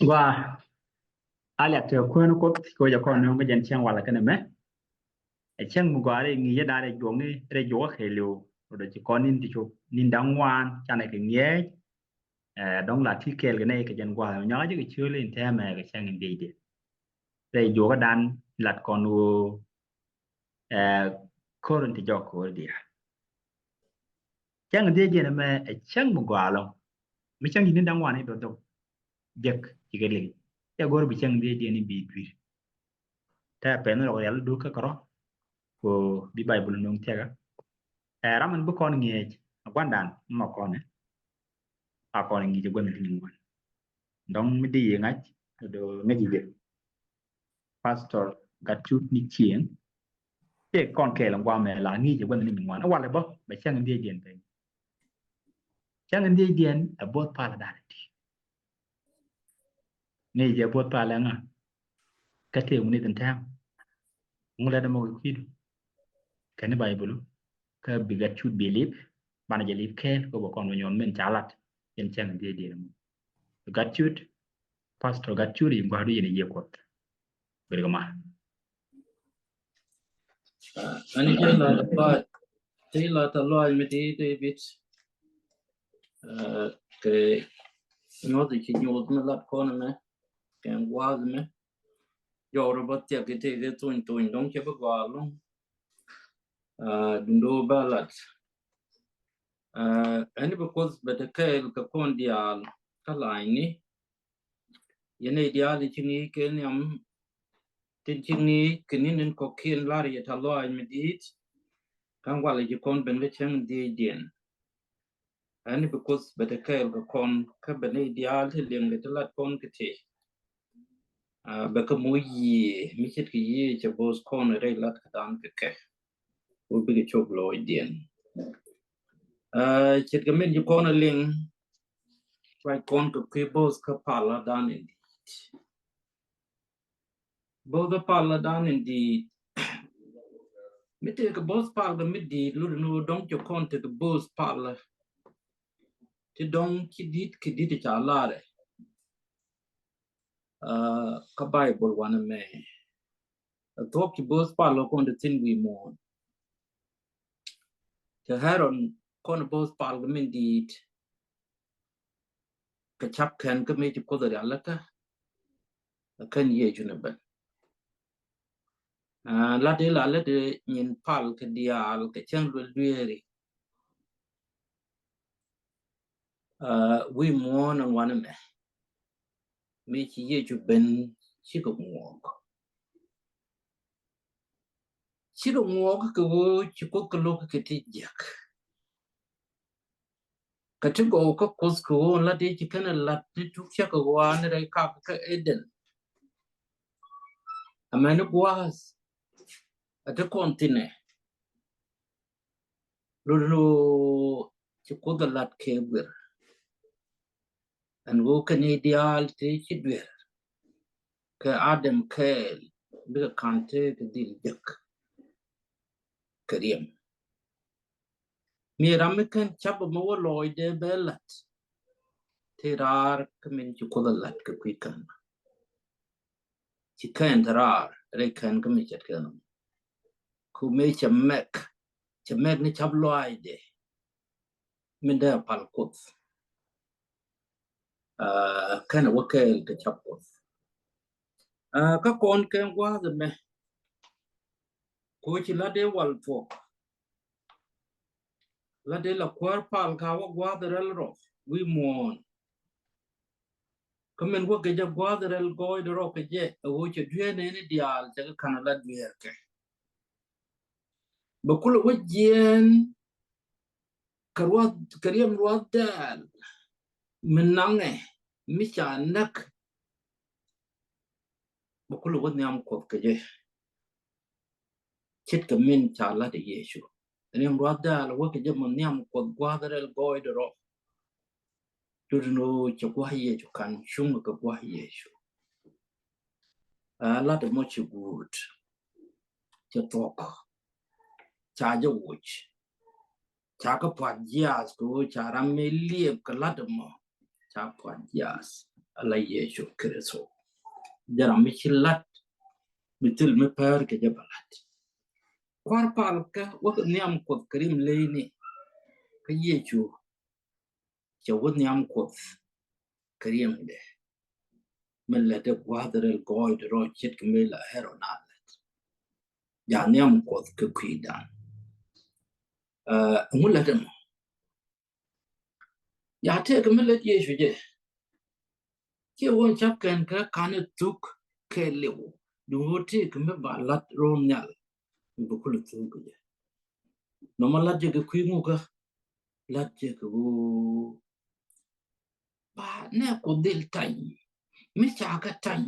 Và alek te kono ko ja kono ngo jen chen wala kana me e chen mu gare ngi ya dare jongi re jo khelo do ji konin ti cho nin dangwan chana ke nye dong la ti kel ne ke jen gwa nya ji ke chule in te me ke chen ndi de re jo ga dan lat konu koron ti jo ko dia chen ndi je me e chen mu gwa lo mi chen nin dangwan ni do jek ji ke le ya gor bi chen ndi je ni bi twi ta pe no ro yal du ka karo ko bi bible nung tega ramen bu kon ngiej gwandan ma kone a kon ngi je gwan ni ngwan dong mi di ngach do ngi de pastor gatut ni chien te kon ke lang wa me la ngi je gwan ni ngwan wala bo ba chang ndi dien pe chang ndi dien a bot pala dalati ngi je bot pala nga ka te mu ni tan tam ngula da mo ki kan bible ka bi gatut bi lip bana je lip ken ko bo kon nyon men chalat yen chang ndi dien gatut pastor gatut yi ngwa do yene ye kot bergama Ani thil ta loy mi di David ke Nyuuth ki Nyuuth me lat kon me ken waz me yo robot ya ke te tun dong ke ba long dundo balat ani because beta kel ka kon dial kalaini yene dial chini ken yam tin chini kinin ko ken lari ta loy mi di kan wala ji kon ben le chen di dien ani because beta kel ka kon ka ben dial te leng le lat kon ke te ba ka mo yi mi chet ki yi che bos kon re lat ka dan ke u bi chok loy dien chet ka men ji kon leng right kon ka ke bos ka pala dan indeed both the pala dan indeed mi te ka bos pala mi di lu no dong cho kon te ka bos pala ti dong ki dit cha la re ka bible wana me to ki bos pala kon de tin wi mo te haron kon bos pala mi di ka chap kan ka me ti ko da la ka kan ye ju na ba la de nyin pal ka dial ka chen lu ri we mo na wana me chi ye ju ben chi ko ngok chi ko lo ka ti jak ka ti go ka kos ko la de chi kana la ti tu cha ko wa ne dai ka eden amana was ata kontine lo chi ko da lat ke ber an go kan ideal ti chi dwer ka adam kel bi kante ka dil jak kariem mi ramikan chab mo loy de belat tirar kamin chi ko da lat ka kwikan chi kan tarar re kan kamin chat kan ku me chamek ni chab loy de min da pal kot kana wakel ka chab kot ka kon ken wa de me ko chi la de wal fok la de la kwar pal ka wa de rel ro wi mon kamen wo ke ja wa de rel go de ro ke je wo che dwe ne ni dial ja kana la dwe ke ba kul wo jen karwa kariem ro dal min nange mi cha nak ba kul wo nyam ko ke je chit ka min cha la de yesu nem ro dal wo ke je mon nyam ko wa de rel go de ro no cho kwa ye cho kan shung ka kwa ye shu la de mo chu good cho tok cha jo wuch cha ka pa jas ko cha ram me liep ka la de mo cha pa jas ala Yesu Kristo jaram mi chilat mitil me par ke jabalat kwar pal ka wa niam ko krim leini ka Yesu cha wa niam ko krim de mella de wadrel goid ro chit kmela heronalet ya niam ko ke kwidan mulla dem ya te kmela Yesu je ke won chapkan ka kan tuk ke lew du te kme balat ro nyal bu kul tuk je no malat je ke kwingu ka lat je ko ba ne ko del tay mi cha ka tay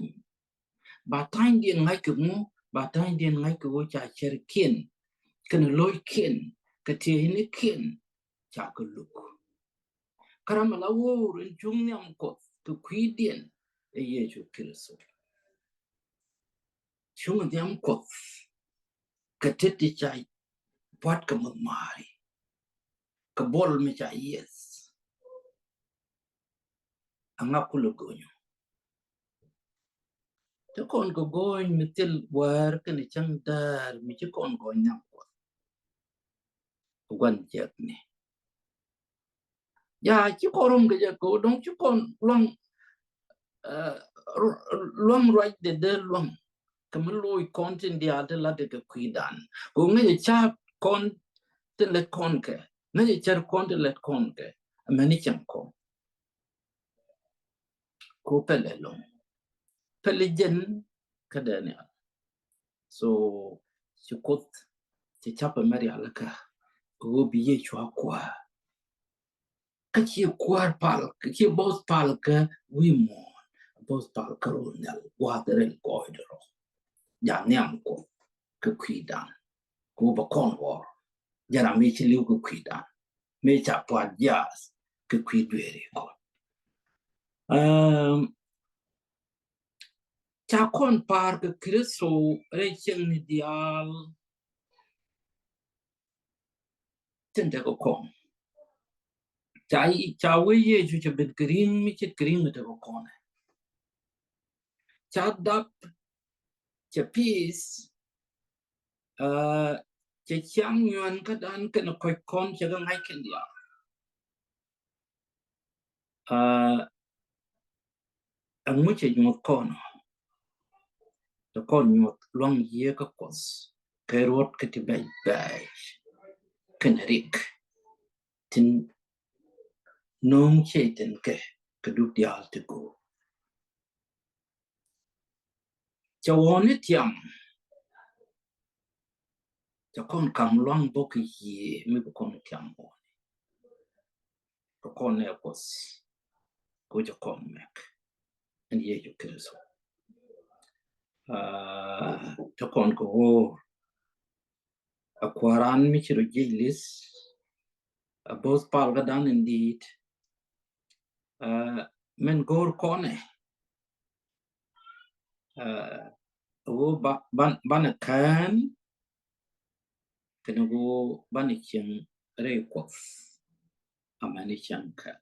ba tay din ngai ke mu ba tay din ngai ko cha cher ken kan loy ken ka te ni ken cha ko luk karama la wo rin chung nyam ko to kwidien e Yesu Kristo chung nyam ko ka tete chai pat ka mari ka bol mi cha yes anga kulo gonyo to kon go goin mitil war kan chang dar mi chi kon go nyam ko gwan jek ni ya chi korum ga ko dong chi kon long right de long kamloi content dia de la de kuidan ko ngi cha kon te let kon ke ngi cha kon te let kon ke mani chang ko pele long pele jen kadania so chukot chi chapa mari alaka ko biye chwa kwa ka chi kwar pal ka chi boss pal ka wi mo boss pal karonel wa de ko idro ya nyam ko ka kuidan ko ba kon war jara mi chi liu ko kuidan me cha pa jas ka kuidwere ko cha kon par ka Kristo re chen ni dial tende ko kon cha we ye ju cha bet green mi chi green te ko kon cha dap cha peace cha chang yuan ka dan ka na koi kon cha ga ngai ken dia ang mu che nyot kon to kon nyot long ye ka kos kerot ka ti bai bai kenerik tin nong che ten ke ka du dial te go cha won ni tiam cha kon kam long bo ki ye mi ko kon tiam bo ko kon ne kos ko cha kon mek and ye ju Kristo cha kon ko akwaran mi chiro jilis both pal ga dan indeed men gor kone wo ban kan kene go ban Chieng re kof amani chanka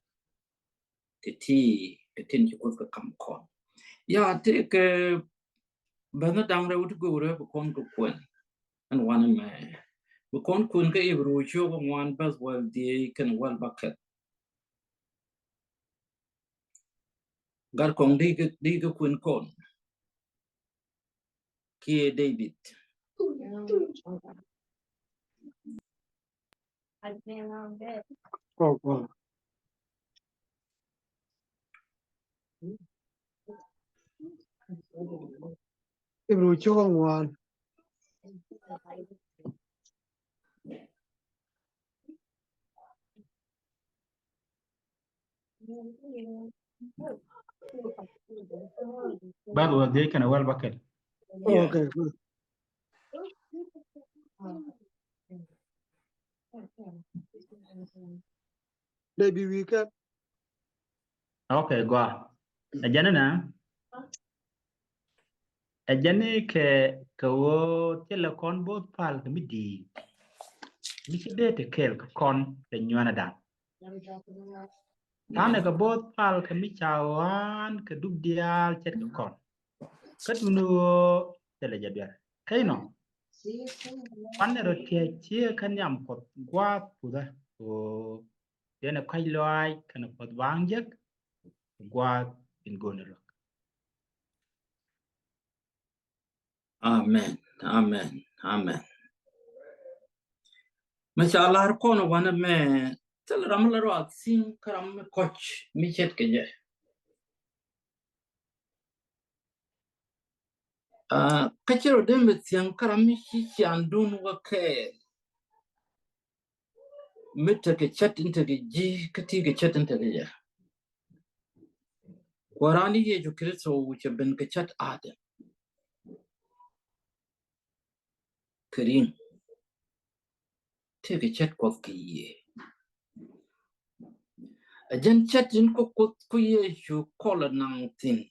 teti ketin ko ka kam kon ya te ke bana dang re ut go re ko kon ko kwen an wana me bu kon kun ka ibru cho ko wan bas wal di kan wal baket gar kong di ko kun kon ki David ibru cho wan Bad was they can well bucket. okay good maybe we can Okay, go. Ajana na. Ajane ke wo tele kon both pal ke midi. Mi ke de te kel kon te nyana da. Tane ka bot pal ka mi chawan ka duk dial chet ka kon. Ka tunu tele jadwer. Kay no. Panne ro tie chia kan yam pot gwa puda. O dene kai loy kan pot wangjek gwa in gonelo. Amen. Amen. Amen. Mashallah har kono wana me tel ramla ro aksin karam me coach mi chet ke je. Kachiro dembe tiang karam mi chi andun wa ke. Mita ke chat inte ke ji kati ke chat inte ke je. Warani ye ju kristo wuche ben ke chat ade. Karim. Te ke chat kwa ke ye. Ajan chat in ko ye ju kola nang tin.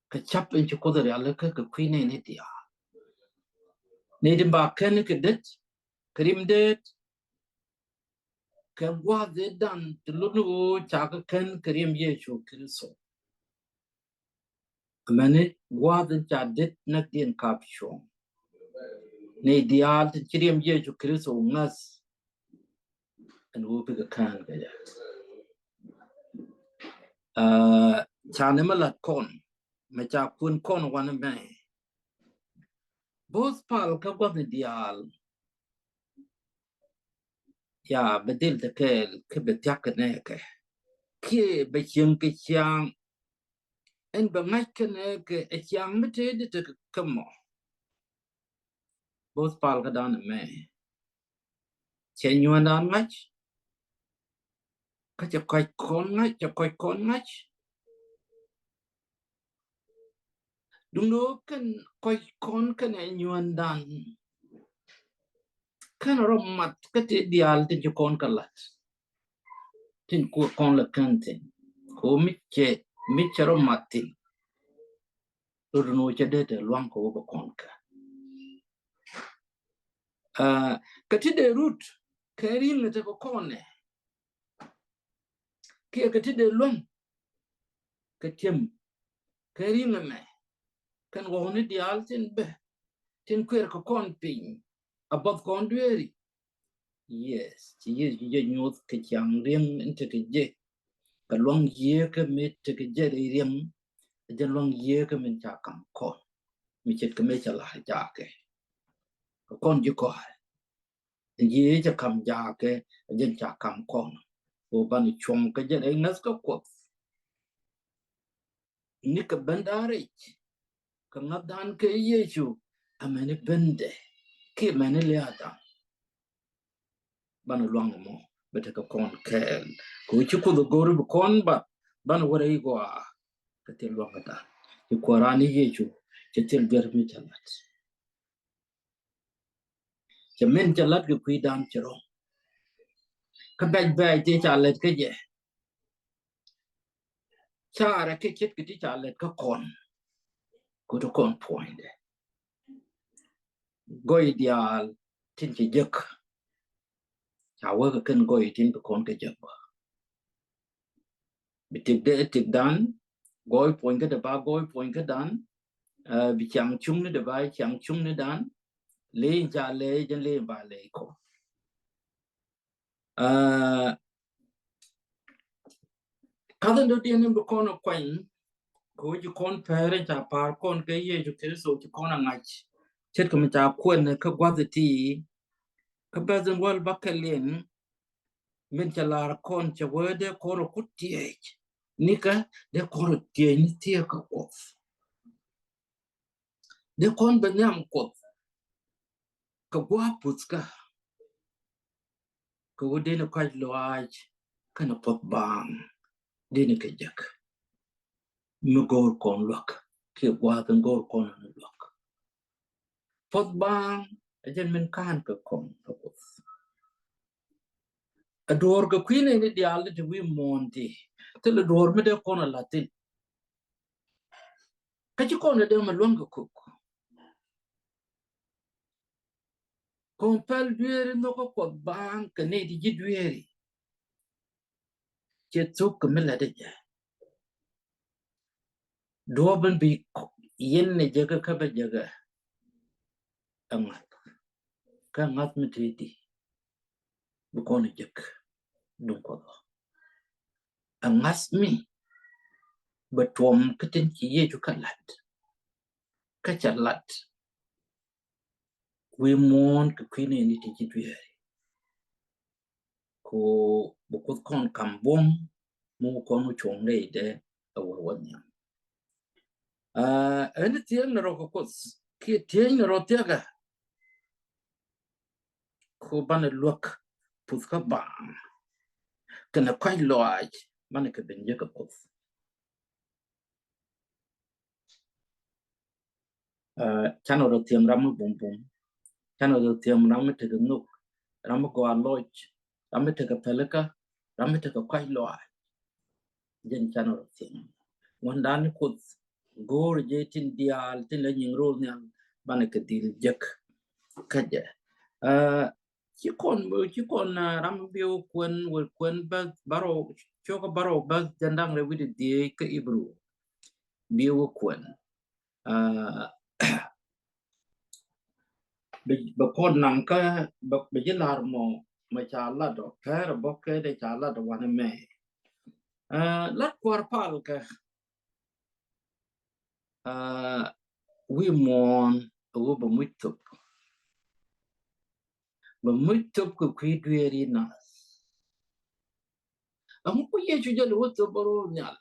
Ka chap in chu kodare alaka ka queen ne dia. Ne din ba ken ke det. Karim det. Ka wa de dan tulu chaka ken karim ye ju kristo. Mane wa de cha det nak din kap shong. Ne dial te chirim ye ju kristo ngas. And wo be kan ga ya. Chane malat kon. Ma cha kun kon wana me. Both pal ka wa de dial. Ya bedil te kel ke betyak ne ke. Ke be chiang ke chiang en ba ngai ke ne ke chiang mete de te kamo. Both pal ka dan me. Chen yuan dan ngach. Ka cha koi kon ngach cha koi kon ngach. Dung no kan koi kon kan en yuan dan. Kan romat ka te dial te kon kalat. Tin ku kon la kantin. Ko mi che romatin. Urno che de te luang ko ba kon ka. Katide root karin te ko kone ke katide long katem karin me kan go ne dial tin be tin kwer ko kon pin above kon dueri yes ti ye Nyuuth ke chang rieng inte ke je ka long ye ke met ke je rieng je long ye ke men cha kam kon mi chet ke me cha la ja ke kon ju ko ye cha kam ja ke je cha kam kon o ban chong ke je ngas ko ko ni ka bandare ka ngadan ke yesu amene bende ke mene leada ban luang mo bete ka kon kel ko chi ko do gor bu kon ba ban wore go ka te luang da ki ko rani yesu ke tel ber mi talat ke men talat ke kuidan chero ka baj baj te chalet ke je chara ke chet ke ti chalet ka kon ko to kon point go ideal tin ke jek chawa ka ken go tin ko kon ke jek bitik de tik dan goy point ke ba goy point ke dan bi chang chung ne de ba chang chung ne dan le ja le jen le ba le ko kadan do tien bu kon kwen ko ji kon pere ja par kon ke ye ju ke so ji kon ngach chet ko ta kwen ka gwa ti ka ba zen wal bakalen min cha lar kon che wede ko ro kutie nika de ko ro tie ni tie ka of de kon benyam ko ka gwa putska ko de no ka loaj kana pot bang de ni ke jak mi gor kon lok ke gwa tan gor kon lok pot bang ajen men kan ka kon of ador ka queen ni dial de wi monti tel ador me de kon latin ka ci kon de ma longa ko kon pel duere no ko pot bang ka ne di duere chết chúc cái mình là đấy đua bên bị yên này giờ cái bây giờ cái anh cái ngắt mình thì đi bữa con này đúng có anh ngắt mình bữa tuom cái tên chỉ cho cái chặt lạt we muốn cái queen này đi chỉ chuyện cô bố con cầm bông mua con nó trồng đây để ở quận nhà anh tiếng nó có khi tiếng nó tiếng cả cô ban luộc phút các bạn cái nó quay lại ban cái bên dưới cái phút chăn nó tiếng ram bùng bùng chăn nó tiếng ram mới được nụ ram có lôi ram mới được peleka ram mới được quay lại dân chăn nó tiếngวันด้านคุดกูรเจตินดิอาลตินเลยยิงโรลเนี่ยบ้านก็ดีลจักขยะที่คนรำบิวควนบารอโชคบารอบัสจันดังเลยวิดดีก็อิบรูบิวควนบางคนนั่งก็บางลาร์โมมาชาลาดอกแค่ระบบแค่ได้ชาลาดวันแม่ลัดควาร์พัลก็we muốn ở bên mũi tục của quý đuôi đi na ông có gì chú giờ lúc đó bảo nhau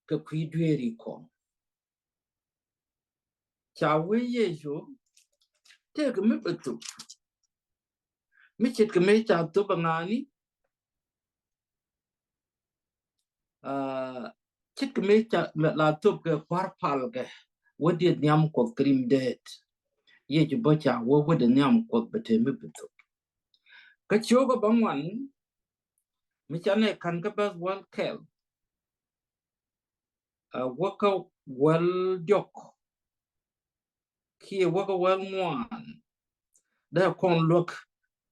cái quý đuôi đi con chào với gì chú thế cái mấy bữa tục mấy chết cái mấy chào tục bằng ani chết cái mấy chào là tục cái quar pal cái what did nhắm của cream dead ye chú bảo chào what did nhắm của bể mấy bữa tục cái chỗ cái băng ngoan mấy cha này khăn cái bác well kẹo work well jok khi work well ngoan đã con look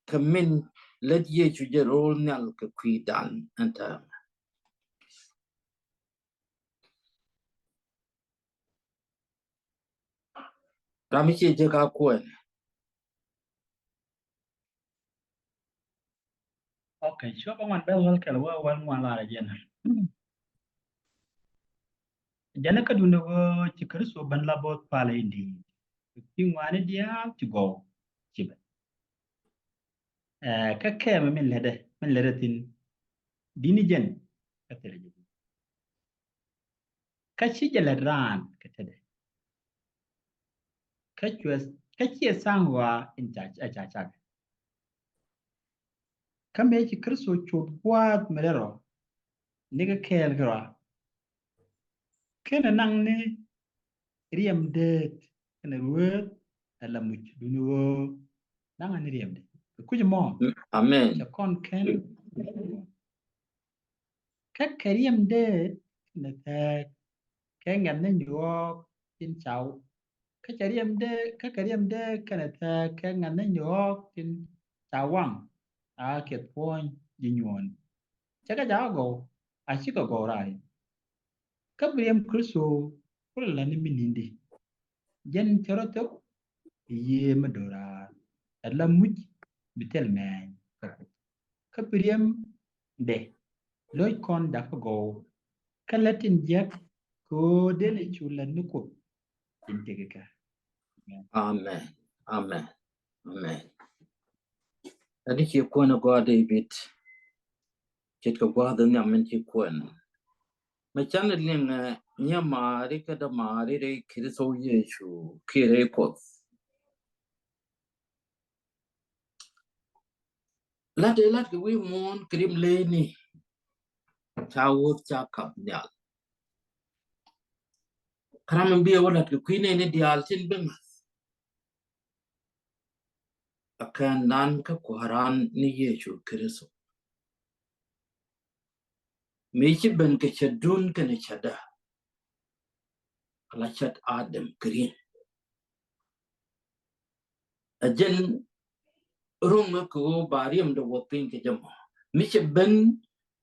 cái mình let ye chú giờ roll nhal cái quy đàn anh ta Rami chỉ cho cả quên Okay, sure bang wan bel ke lo wan wan la jena. Jana ka dunda wo ci kristo ban la bot pale indi. Ci ngwane dia ci go. Ci ba. Ka ke min lede tin dini jen ka tere ji. Ka ci jala ran ka tede. Ka ci sangwa in cha. Ka me ci kristo chot kwat melero. Niga kel gra. Kena nang ni riem det kena ruet ala much dunuo nang ani riem det. Kuj mo amen cha kon ken ka keriem det na ta ka ngam na nyuok tin chau ka keriem det kana ta ka ngam na nyuok tin chawang a ket poin jinyon cha ka jago a chi ko rai ka briem kristo kula ni minindi jen chorotok ye madora ala muj bitel man ka briem de loy kon da go ka latin jak ko dele chula nuko integeka amen amen amen adi chỉ quên qua David chết cái qua đến nhà mình chỉ quên mà chẳng là liền nhà mà đi cái đó mà đi đây khi đó số Giêsu khi đấy có lát cái quý môn krim lên nè chào cha cặp nhà khám mình biết là cái quý này đi al trên bên akan nan ka kuharan ni Giêsu Kristo mấy chiếc bên cái chợ đun cái này chợ đó là chợ Adam Green ở trên rung nó có barium đồ vật pin cái chấm mấy chiếc bên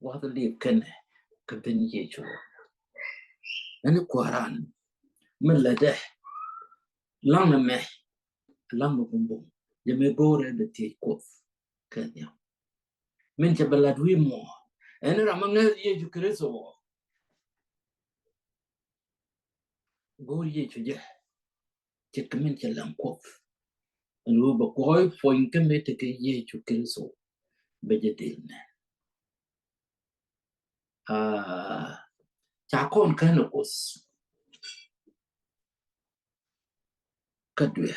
wa the live kɛnɛ ka bin ye chu ani kwaran min la de lang na me lang mo bumbo ye me gore de ti ko kanya min che balad wi mo ani ramanga ye ju kreso go ye chu je che kamin che lang ko lu ba ko foin ke me te ke ye chu kreso be je din cha kon kana kos kadwe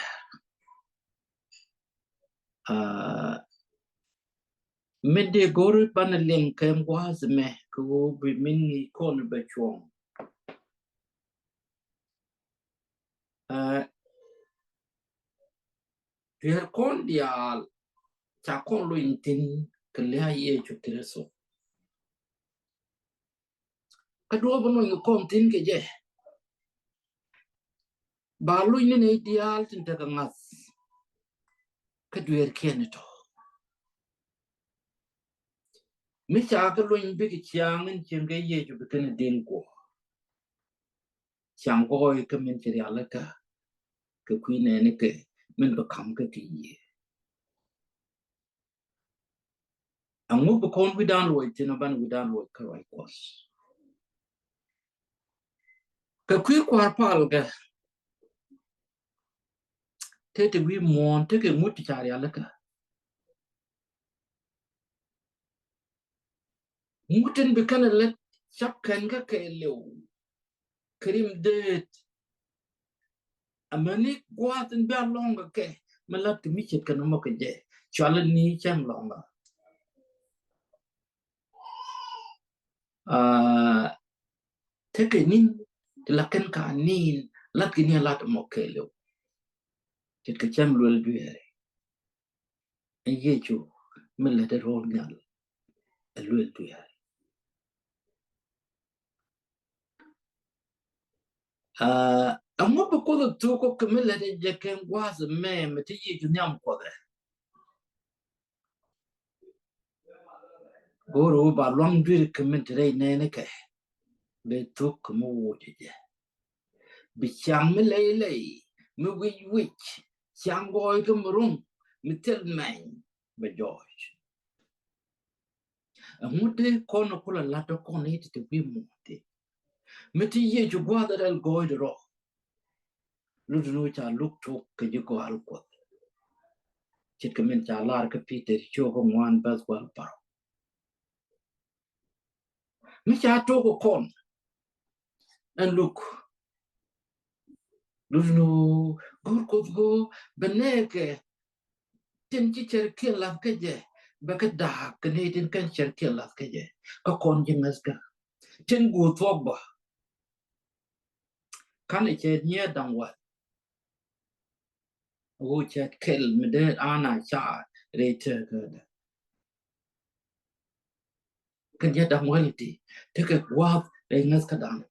mede gore pan leng kem was me ko bi mingi kon be chong Pierre kon dial cha kon lo intin kle ye chu kreso kadwo bono yo kon tin ke je ba lu ni ne dial tin ta ngas kadwer ken to mi cha ka lo in bi ki chang en chen ge ye chu ken din ko chang ko ke min che ya la ka ke kui ne ne ke min ba kam ke ki angu ba kon wi dan lo tin ban wi dan lo ka right kos ka kui kwar pal ga te te wi mon te ke mut cha ya la ka mutin bi kana let chap kan ka ke lew krim det amani gwatin ba longa ke malat mi chet kan mo ke je chala ni chang longa te ke nin la kan ka nin lat ke ni lat mo ke lew chet ke cham lul duere en ye chu min la de rol nyal lul duere amo ba ko to ko ke min la de je ken gwas me te ye chu nyam ko de goro ba long duere ke min te ne ne ke be to ko mo wo je bị chang mới lấy mới quỳ chang gọi cái mrum mới tel mạnh bà George ngút thế con nó có là lát đó con ấy thì bị một thế mới thì ye chú qua đó là gọi đó lúc nó chả lúc chụp cái gì có al quật chỉ cái mình chả là cái Peter cho con ngoan bas qual bảo mới chả cho con and look lúc nó go bên này cái tin chỉ chơi kia làm cái gì bà cái đà cái này tin cái chơi kia làm cái gì có con gì ngất cả trên gù thuốc bà khán này chơi nhẹ đằng vật ô chơi kill mình để ana cha để chơi cái nhẹ đằng vật thì thế cái quạt để ngất cái đằng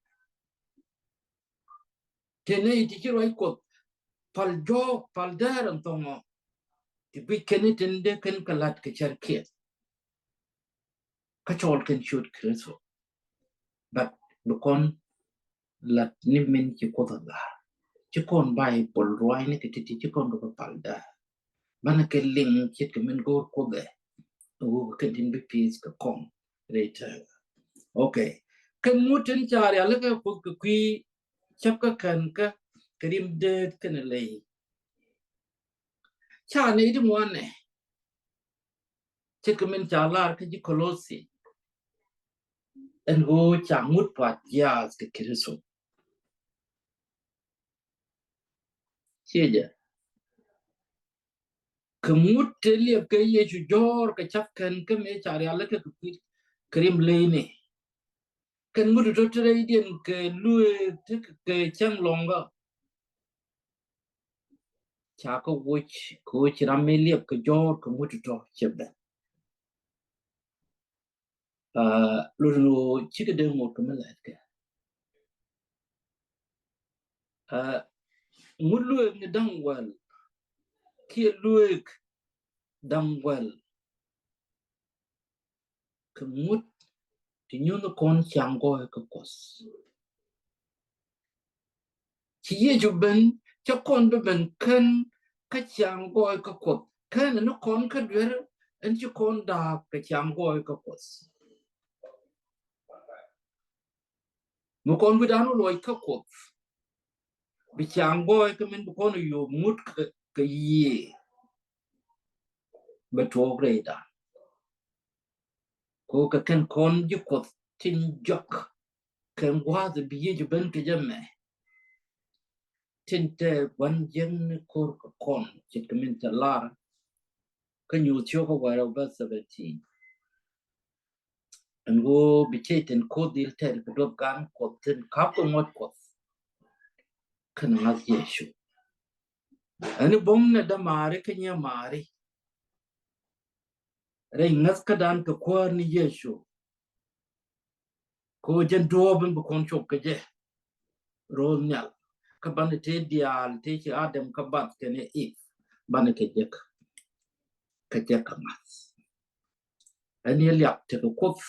thế này thì chỉ rồi cột pal đa làm tông thì bị cái này tin để cái lát cái chơi kia cái chọn cái shoot cái số but con lát niệm mình chỉ có thằng chứ còn bài bol roi này cái chứ còn có pal đa bạn cái link chết cái mình go có đấy cái tin bị piece cái con later okay cái mutin chari ala cái phục cái quy chấp cái cần cái rim dead cái này lấy cha này đi muan này chết cái mình trả lại cái gì Colossi and go cha mut pat ya cái Kristo chia giờ cái mut liệp cái gì chú jor cái chấp cần cái mấy chari ala cái quy rim lấy này cái mut rồi tới điện cái lui cái chang longa cha có which ra mấy liệp cái jor cái mut rồi chụp đấy lúc nó chỉ cái đơn một cái mới lại cái muốn lui người đăng well kia lui đăng well cái mút thì như nó con chẳng gọi cái cos chỉ chụp bên cho con bên khen cái chẳng gọi cái cột khen nó con cái đứa anh cho con đạp cái chẳng gọi cái cos một con với đá nó lôi cái cột bị chẳng gọi cái mình con nó mút cái gì bị thua cái đó cô cái khen con giúp cột tin giặc khen quá thì bị chụp bên cái gì mẹ tin te quan dân cô con chỉ cái mình trả la cái Nyuuth cho cái vài đầu verse 17 anh go bị chết trên code deal theo cái đốp gan code trên khắp công mất code khăn ngắt Giêsu anh bom này đã mari cái nhà mari rồi ngắt cái đàn cái quan ni Giêsu cô dân đua bên bờ con chụp cái gì rồi nhial các bạn thấy dial thấy chỉ Adam các bạn cái này ít bạn cái gì cái ngắt anh ấy liệp thì cái code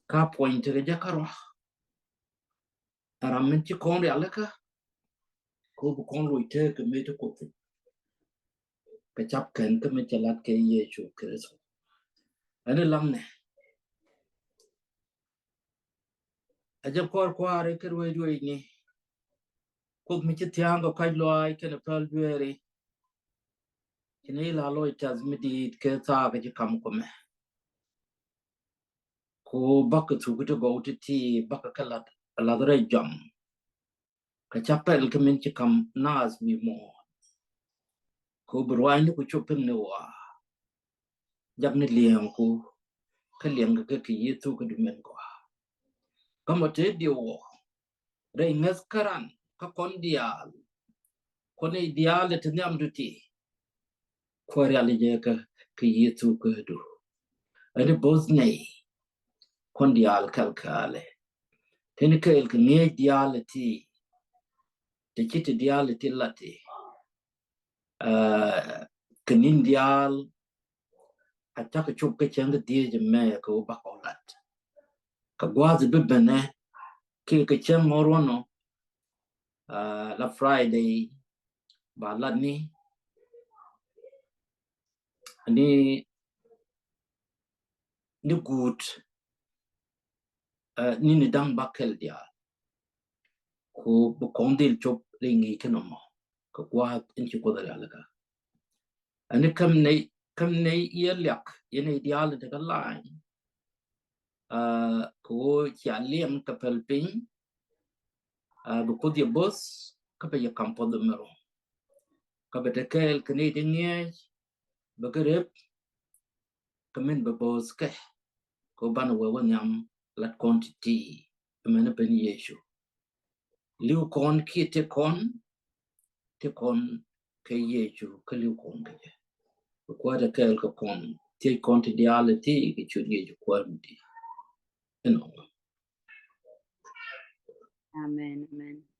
ka point cái gì cả rồi aram mình chỉ con đấy cả cô bố con lùi thế cái mấy thứ cột cái chấp kén cái mấy chả cái Giêsu Christ anh ấy làm này anh ấy qua cái đuôi này cô mình chỉ thiang cái loài cái nepal đuôi cái này là loài transmitted cái ta cái cầm của mẹ cô bắt cái chú cái go thì bắt cái là rồi jump cái chấp cái mình chỉ cầm nas mi mo cô bro anh ấy cô chụp hình nữa giáp này liền cô cái liền cái Giêsu cái đuôi mình quá có một cái điều rồi ngay sekarang các con ideal itu ni amduti kuarali jaga ke Giêsu ke du ada bos nei con dial kalkale teni ke nge ideality te kit ideality lati kenin dial acha ke chup ke chang de je me ko bakolat ka gwazi bibene ke chang morono la Friday balani ni good ni dang bakel dia ko bu kondil chop ringi kenomo ko kwa inchi ko dala laga ani kam nei yelyak yene ideal de kalai ko chialiem ka pelping bu ko dia bos ka be kampo de mero ka be tekel kni dinge bagrep kamen be bos ke ko ban we nyam lat quantity mena ben Yesu liu kon ki te kon ke Yesu ke liu kon ke ko da kel ko kon te kon te ideality ke chu Yesu ko ndi Amen.